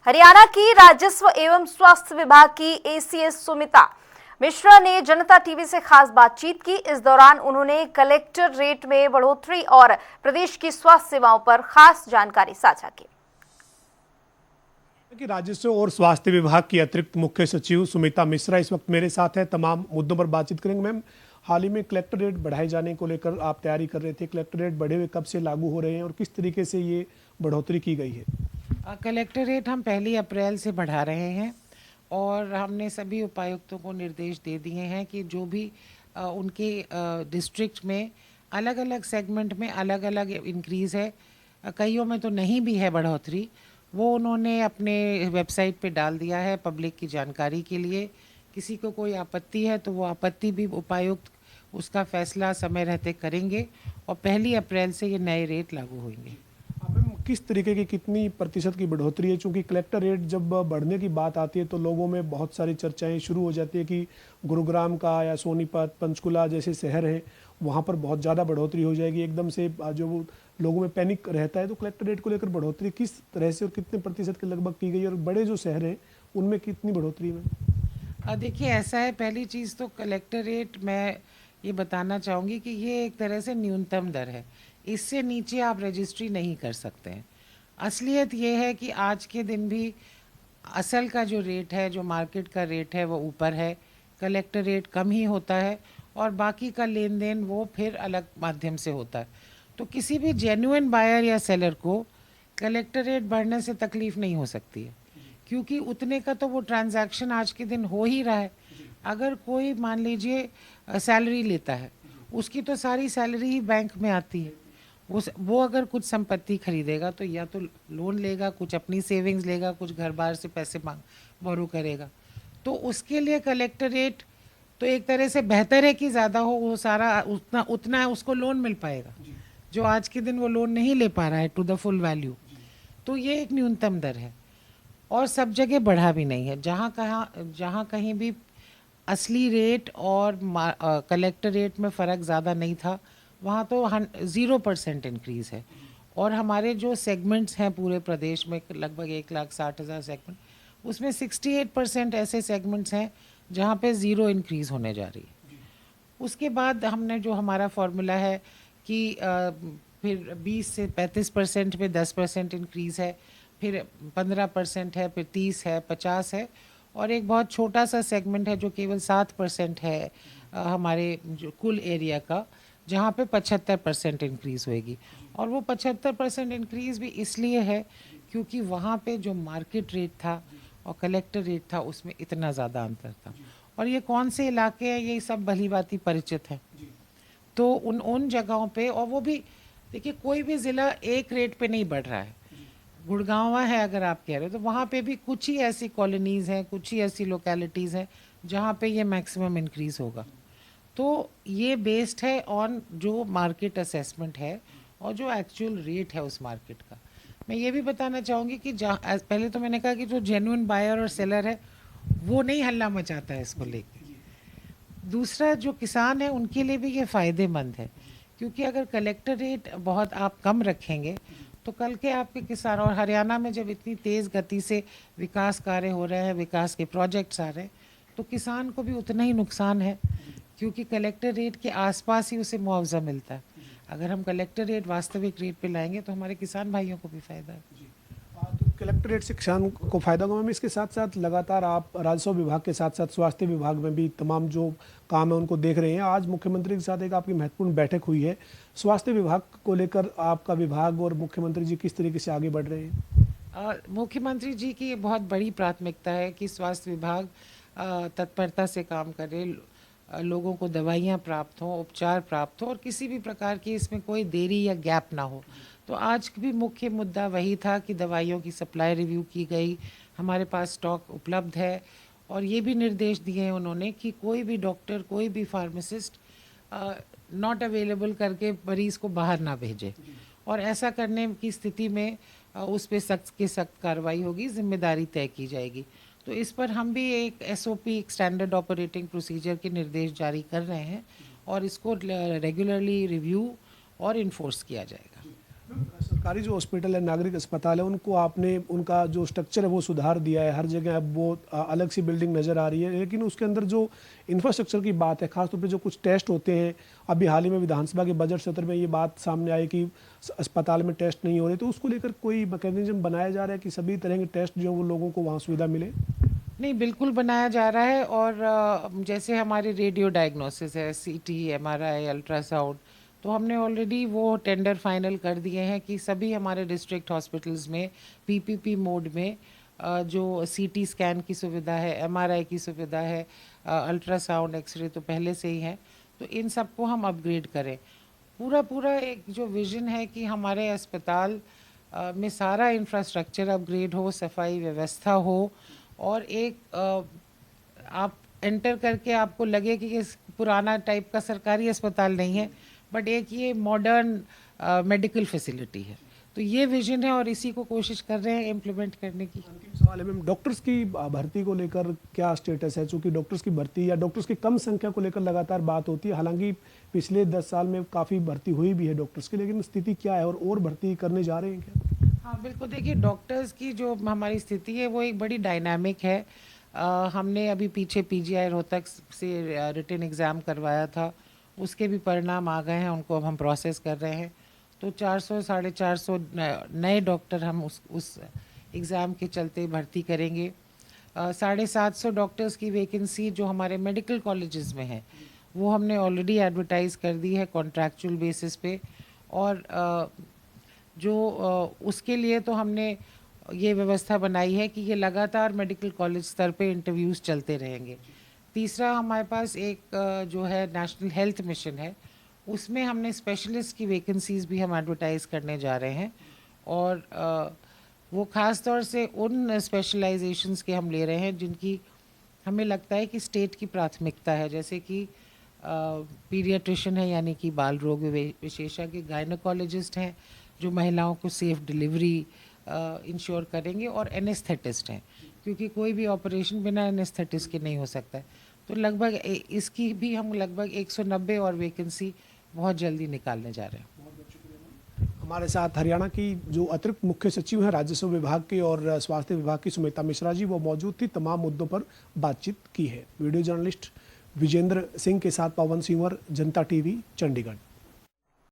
हरियाणा की राजस्व एवं स्वास्थ्य विभाग की एसीएस सुमिता मिश्रा ने जनता टीवी से खास बातचीत की। इस दौरान उन्होंने कलेक्टर रेट में बढ़ोतरी और प्रदेश की स्वास्थ्य सेवाओं पर खास जानकारी साझा की। कि राजस्व और स्वास्थ्य विभाग की अतिरिक्त मुख्य सचिव सुमिता मिश्रा इस वक्त मेरे साथ है। तमाम मुद्दों पर बातचीत करेंगे। मैम, हाल ही में कलेक्टर रेट बढ़ाए जाने को लेकर आप तैयारी कर रहे थे। कलेक्टर रेट बढ़े हुए कब से लागू हो रहे हैं और किस तरीके से ये बढ़ोतरी की गई है? कलेक्टर रेट हम 1 अप्रैल से बढ़ा रहे हैं और हमने सभी उपायुक्तों को निर्देश दे दिए हैं कि जो भी उनके डिस्ट्रिक्ट में अलग अलग सेगमेंट में अलग अलग इंक्रीज़ है, कईयों में तो नहीं भी है बढ़ोतरी, वो उन्होंने अपने वेबसाइट पे डाल दिया है पब्लिक की जानकारी के लिए। किसी को कोई आपत्ति है तो वो आपत्ति भी उपायुक्त उसका फैसला समय रहते करेंगे और 1 अप्रैल से ये नए रेट लागू होंगे। मैम, किस तरीके की कितनी प्रतिशत की बढ़ोतरी है? चूंकि कलेक्टर रेट जब बढ़ने की बात आती है तो लोगों में बहुत सारी चर्चाएं शुरू हो जाती है कि गुरुग्राम का या सोनीपत, पंचकुला जैसे शहर हैं, वहाँ पर बहुत ज़्यादा बढ़ोतरी हो जाएगी एकदम से। जो लोगों में पैनिक रहता है, तो कलेक्टर रेट को लेकर बढ़ोतरी किस तरह से और कितने प्रतिशत के लगभग की गई और बड़े जो शहर हैं उनमें कितनी बढ़ोतरी में? देखिए, ऐसा है, पहली चीज़ तो कलेक्टर रेट मैं ये बताना चाहूँगी कि ये एक तरह से न्यूनतम दर है। इससे नीचे आप रजिस्ट्री नहीं कर सकते हैं। असलियत ये है कि आज के दिन भी असल का जो रेट है, जो मार्केट का रेट है, वो ऊपर है। कलेक्टर रेट कम ही होता है और बाकी का लेन देन वो फिर अलग माध्यम से होता है। तो किसी भी जेन्युइन बायर या सेलर को कलेक्टर रेट बढ़ने से तकलीफ़ नहीं हो सकती है, क्योंकि उतने का तो वो ट्रांजैक्शन आज के दिन हो ही रहा है। अगर कोई मान लीजिए सैलरी लेता है, उसकी तो सारी सैलरी ही बैंक में आती है। वो अगर कुछ संपत्ति खरीदेगा तो या तो लोन लेगा, कुछ अपनी सेविंग्स लेगा, कुछ घर बार से पैसे मांग बोरो करेगा। तो उसके लिए कलेक्टर रेट तो एक तरह से बेहतर है कि ज़्यादा हो, वो सारा उतना उतना उसको लोन मिल पाएगा जो आज के दिन वो लोन नहीं ले पा रहा है टू द फुल वैल्यू। तो ये एक न्यूनतम दर है और सब जगह बढ़ा भी नहीं है। जहाँ कहीं भी असली रेट और कलेक्टर रेट में फ़र्क ज़्यादा नहीं था, वहाँ तो 0% इंक्रीज़ है। और हमारे जो सेगमेंट्स हैं पूरे प्रदेश में, लगभग 1,60,000 सेगमेंट, उसमें 68% ऐसे सेगमेंट्स हैं जहाँ पे ज़ीरो इंक्रीज़ होने जा रही है। उसके बाद हमने जो हमारा फॉर्मूला है कि फिर 20 से 35% पे 10% इंक्रीज़ है, फिर 15% है, फिर 30 है, 50 है और एक बहुत छोटा सा सेगमेंट है जो केवल 7% है हमारे जो कुल एरिया का, जहाँ पे 75% इंक्रीज़ होएगी। और वो 75% इंक्रीज़ भी इसलिए है क्योंकि वहाँ पे जो मार्केट रेट था और कलेक्टर रेट था उसमें इतना ज़्यादा अंतर था। और ये कौन से इलाके हैं, ये सब भली भांति परिचित हैं। तो उन जगहों पे, और वो भी देखिए, कोई भी ज़िला एक रेट पे नहीं बढ़ रहा है। गुड़गांव है अगर आप कह रहे हो, तो वहाँ पे भी कुछ ही ऐसी कॉलोनीज़ हैं, कुछ ही ऐसी लोकेलिटीज़ हैं जहाँ पे ये मैक्सिमम इंक्रीज़ होगा। तो ये बेस्ड है ऑन जो मार्केट असेसमेंट है और जो एक्चुअल रेट है उस मार्केट का। मैं ये भी बताना चाहूँगी कि जहाँ पहले तो मैंने कहा कि जो जेन्युइन बायर और सेलर है वो नहीं हल्ला मचाता है इसको लेके। दूसरा, जो किसान है उनके लिए भी ये फ़ायदेमंद है, क्योंकि अगर कलेक्टर रेट बहुत आप कम रखेंगे तो कल के आपके किसान, और हरियाणा में जब इतनी तेज़ गति से विकास कार्य हो रहे हैं, विकास के प्रोजेक्ट्स आ रहे हैं, तो किसान को भी उतना ही नुकसान है, क्योंकि कलेक्टर रेट के आसपास ही उसे मुआवजा मिलता है। अगर हम कलेक्टर रेट वास्तविक रेट पे लाएंगे तो हमारे किसान भाइयों को भी फ़ायदा है। तो कलेक्टर रेट से किसान को फायदा होगा। मैम, इसके साथ साथ लगातार आप राजस्व विभाग के साथ साथ स्वास्थ्य विभाग में भी तमाम जो काम है उनको देख रहे हैं। आज मुख्यमंत्री के साथ एक आपकी महत्वपूर्ण बैठक हुई है। स्वास्थ्य विभाग को लेकर आपका विभाग और मुख्यमंत्री जी किस तरीके से आगे बढ़ रहे हैं? मुख्यमंत्री जी की ये बहुत बड़ी प्राथमिकता है कि स्वास्थ्य विभाग तत्परता से काम करे, लोगों को दवाइयाँ प्राप्त हों, उपचार प्राप्त हो और किसी भी प्रकार की इसमें कोई देरी या गैप ना हो। तो आज भी मुख्य मुद्दा वही था कि दवाइयों की सप्लाई रिव्यू की गई, हमारे पास स्टॉक उपलब्ध है और ये भी निर्देश दिए हैं उन्होंने कि कोई भी डॉक्टर, कोई भी फार्मासिस्ट नॉट अवेलेबल करके मरीज़ को बाहर ना भेजे, और ऐसा करने की स्थिति में उस पर सख्त की सख्त कार्रवाई होगी, जिम्मेदारी तय की जाएगी। तो इस पर हम भी एक एसओपी, एक स्टैंडर्ड ऑपरेटिंग प्रोसीजर के निर्देश जारी कर रहे हैं और इसको रेगुलरली रिव्यू और इन्फोर्स किया जाएगा। सरकारी जो हॉस्पिटल है, नागरिक अस्पताल है, उनको आपने उनका जो स्ट्रक्चर है वो सुधार दिया है, हर जगह अब वो अलग सी बिल्डिंग नज़र आ रही है, लेकिन उसके अंदर जो इंफ्रास्ट्रक्चर की बात है, खासतौर पे जो कुछ टेस्ट होते हैं, अभी हाल ही में विधानसभा के बजट सत्र में ये बात सामने आई कि अस्पताल में टेस्ट नहीं हो रहे, तो उसको लेकर कोई मैकेनिज्म बनाया जा रहा है कि सभी तरह के टेस्ट जो वो लोगों को वहाँ सुविधा मिले? नहीं, बिल्कुल बनाया जा रहा है। और जैसे हमारे रेडियो डायग्नोसिस है, सीटी, एमआरआई, अल्ट्रासाउंड, तो हमने ऑलरेडी वो टेंडर फाइनल कर दिए हैं कि सभी हमारे डिस्ट्रिक्ट हॉस्पिटल्स में पीपीपी मोड में जो सीटी स्कैन की सुविधा है, एमआरआई की सुविधा है, अल्ट्रासाउंड, एक्सरे तो पहले से ही है, तो इन सबको हम अपग्रेड करें। पूरा एक जो विज़न है कि हमारे अस्पताल में सारा इंफ्रास्ट्रक्चर अपग्रेड हो, सफाई व्यवस्था हो, और एक आप एंटर करके आपको लगे कि ये पुराना टाइप का सरकारी अस्पताल नहीं है, बट एक ये मॉडर्न मेडिकल फैसिलिटी है। तो ये विजन है और इसी को कोशिश कर रहे हैं इम्प्लीमेंट करने की। अंतिम सवाल है मैम, डॉक्टर्स की भर्ती को लेकर क्या स्टेटस है? चूंकि डॉक्टर्स की भर्ती या डॉक्टर्स की कम संख्या को लेकर लगातार बात होती है, हालांकि पिछले 10 साल में काफ़ी भर्ती हुई भी है डॉक्टर्स की, लेकिन स्थिति क्या है और भर्ती करने जा रहे हैं क्या? हाँ, बिल्कुल। देखिए, डॉक्टर्स की जो हमारी स्थिति है वो एक बड़ी डायनामिक है। हमने अभी पीछे पीजीआई रोहतक से रिटन एग्ज़ाम करवाया था, उसके भी परिणाम आ गए हैं, उनको अब हम प्रोसेस कर रहे हैं। तो 400 साढ़े 400 नए डॉक्टर हम उस एग्ज़ाम के चलते भर्ती करेंगे। 750 डॉक्टर्स की वैकेंसी जो हमारे मेडिकल कॉलेजेस में है वो हमने ऑलरेडी एडवर्टाइज़ कर दी है कॉन्ट्रैक्चुअल बेसिस पे। और उसके लिए तो हमने ये व्यवस्था बनाई है कि ये लगातार मेडिकल कॉलेज स्तर पे इंटरव्यूज़ चलते रहेंगे। तीसरा, हमारे पास एक जो है नेशनल हेल्थ मिशन है, उसमें हमने स्पेशलिस्ट की वैकेंसीज़ भी हम एडवर्टाइज़ करने जा रहे हैं। और वो ख़ास तौर से उन स्पेशलाइजेशंस के हम ले रहे हैं जिनकी हमें लगता है कि स्टेट की प्राथमिकता है, जैसे कि पीडियाट्रिशियन है, यानी कि बाल रोग विशेषज्ञ, गायनोकोलॉजिस्ट हैं जो महिलाओं को सेफ डिलीवरी इंश्योर करेंगे, और एनेस्थेटिस्ट हैं, क्योंकि कोई भी ऑपरेशन बिना एनेस्थेटिस्ट के नहीं हो सकता है। तो लगभग इसकी भी हम लगभग 190 और वैकेंसी बहुत जल्दी निकालने जा रहे हैं। हमारे साथ हरियाणा की जो अतिरिक्त मुख्य सचिव हैं राजस्व विभाग की और स्वास्थ्य विभाग की सुमिता मिश्रा जी, वो मौजूद थी, तमाम मुद्दों पर बातचीत की है। वीडियो जर्नलिस्ट विजेंद्र सिंह के साथ पवन सिंह, जनता टीवी, चंडीगढ़।